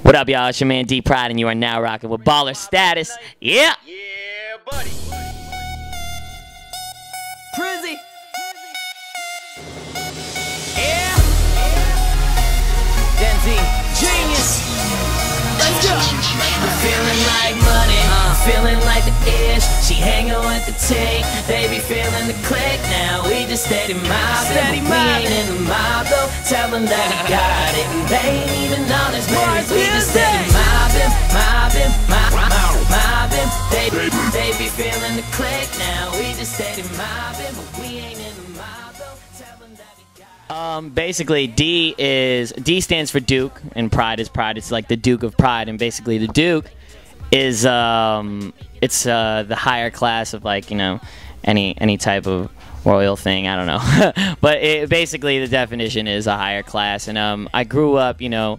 What up, y'all? It's your man D-Pryde, and you are now rocking with Baller Status. Yeah! Yeah, buddy. Prizzy. Yeah. Denzi. Genius. Let's go. I'm feeling like money. Feeling like the ish. She hanging with the tank. They be feeling the click now. We just steady mobbing. We ain't in the mob though. Tell them that we got it. And they ain't even honest, man. We just steady mobbing. They be feeling the click now. We just steady mobbing. But we ain't in the mob though. Tell them that we got it. Basically, D stands for Duke, and Pride is Pride. It's like the Duke of Pride, and basically the Duke is it's the higher class of, like, you know, any type of royal thing. I don't know, but basically the definition is a higher class. And I grew up, you know,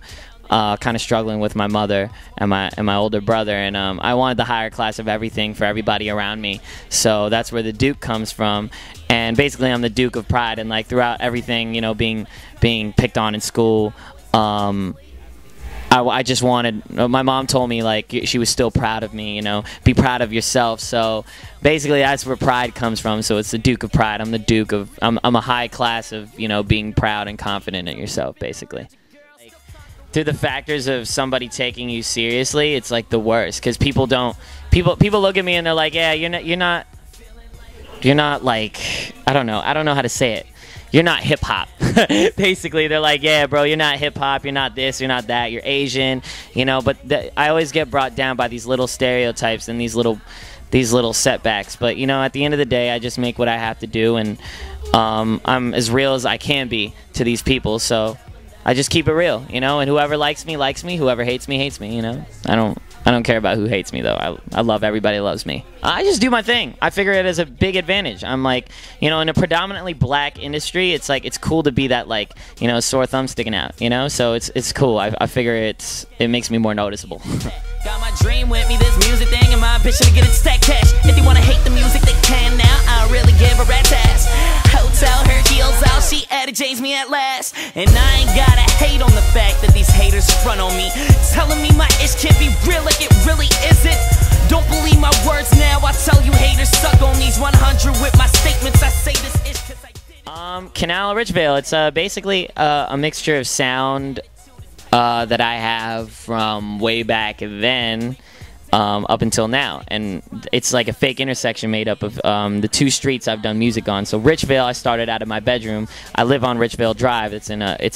kind of struggling with my mother and my older brother, and I wanted the higher class of everything for everybody around me. So that's where the Duke comes from. And basically, I'm the Duke of Pride, and like throughout everything, you know, being picked on in school, I just wanted. My mom told me, like, she was still proud of me. You know, be proud of yourself. So basically, that's where pride comes from. So it's the Duke of Pride. I'm the Duke of. I'm a high class of, you know, being proud and confident in yourself, basically. Through the factors of somebody taking you seriously, it's like the worst, because people look at me and they're like, yeah, you're not like, I don't know how to say it. You're not hip hop. Basically, they're like, yeah, bro, you're not hip hop. You're not this. You're not that. You're Asian. You know, but I always get brought down by these little stereotypes and these little setbacks. But, you know, at the end of the day, I just make what I have to do, and I'm as real as I can be to these people. So I just keep it real, you know. And whoever likes me likes me. Whoever hates me hates me. You know, I don't care about who hates me, though. I love everybody that loves me. I just do my thing. I figure it as a big advantage. I'm like, you know, in a predominantly black industry, it's like, it's cool to be that, like, you know, sore thumb sticking out, you know? So it's cool. I figure it makes me more noticeable. Got my dream with me, this music thing, and my ambition to get it stack cash. If they wanna hate the music, they can now. I really give a rat's ass. Hotel, her heels out, she added James me at last. And I ain't gotta hate on the fact that these haters front on me, telling me my ish can't be real like it really isn't. Don't believe my words now, I tell you haters suck on these 100 with my statements. I say this ish cause I did. Canal Richvale, it's basically a mixture of sound that I have from way back then up until now, and it's like a fake intersection made up of the two streets I've done music on. So Richvale, I started out of my bedroom. I live on Richvale Drive. It's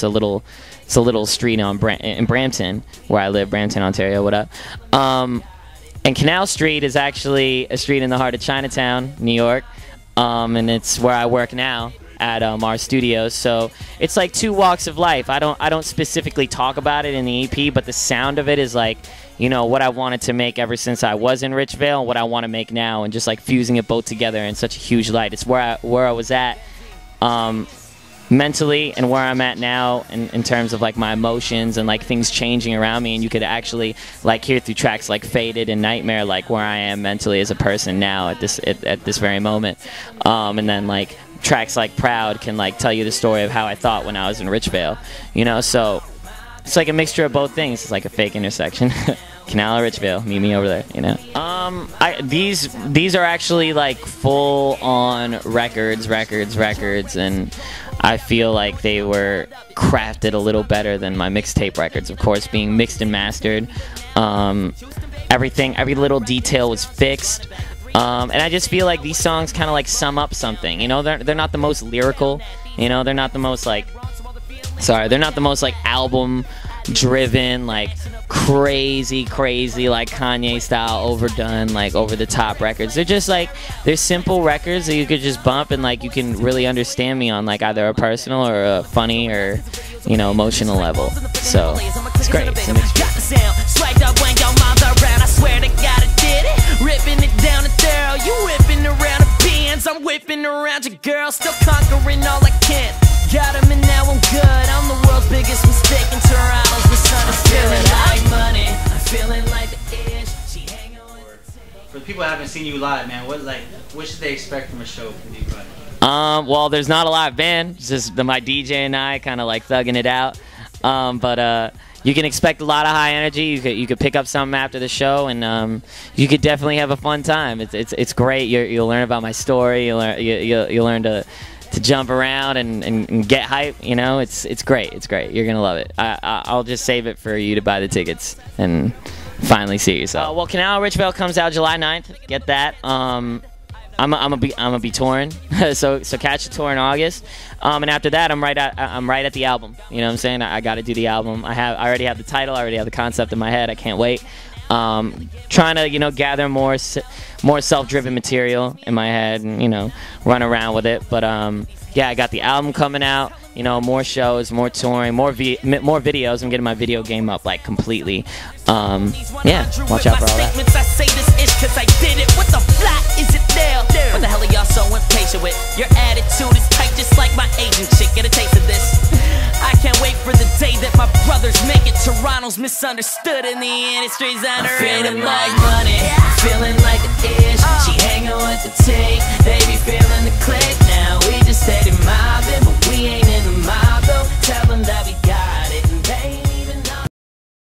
a little street in Brampton, where I live, Brampton, Ontario. What up? And Canal Street is actually a street in the heart of Chinatown, New York, and it's where I work now at our studios. So it's like two walks of life. I don't specifically talk about it in the EP, but the sound of it is like, you know, what I wanted to make ever since I was in Richvale, and what I want to make now, and just like fusing it both together in such a huge light. It's where I was at mentally, and where I'm at now in terms of like my emotions and like things changing around me. And you could actually like hear through tracks like Faded and Nightmare, like where I am mentally as a person now at this very moment. And then like tracks like Proud can like tell you the story of how I thought when I was in Richvale, you know. So it's like a mixture of both things. It's like a fake intersection. Canal Richvale, meet me over there, you know. These are actually like full on records, and I feel like they were crafted a little better than my mixtape records, of course, being mixed and mastered. Every little detail was fixed. And I just feel like these songs kind of like sum up something, you know. They're not the most lyrical, you know. They're not the most like, they're not the most like album driven, like crazy like Kanye style overdone, like over the top records. They're just like, they're simple records that you could just bump, and like you can really understand me on like either a personal or a funny or, you know, emotional level. So it's great. It's a mixture. Ripping it down the thorough, you whipping around the pins, I'm whipping around your girl, still conquering all I can. Got him and now I'm good, I'm the world's biggest mistake in Toronto's misunderstood. Feeling like money, I'm feeling like the ish, she hanging with. For the people that haven't seen you live, man, what should they expect from a show for D-Pryde? Well, there's not a live band, it's just my DJ and I kind of like thugging it out. But you can expect a lot of high energy. You could pick up something after the show, and you could definitely have a fun time. It's great. You'll learn about my story. You'll learn to jump around and get hype. You know, it's great. It's great. You're gonna love it. I'll just save it for you to buy the tickets and finally see yourself. Well, Canal Richvale comes out July 9th. Get that. I'm gonna be touring, so catch the tour in August, and after that I'm right at the album. You know what I'm saying? I got to do the album. I already have the title. I already have the concept in my head. I can't wait. Trying to gather more self-driven material in my head and run around with it. But yeah, I got the album coming out. More shows, more touring, more videos. I'm getting my video game up like completely. Yeah, watch out for all that. I say this ish cause I did it. What the flat is it now? What the hell are y'all so impatient with? Your attitude is tight just like my Asian chick. Get a taste of this. I can't wait for the day that my brothers make it. Toronto's misunderstood in the industry's underrated. I'm feeling like money.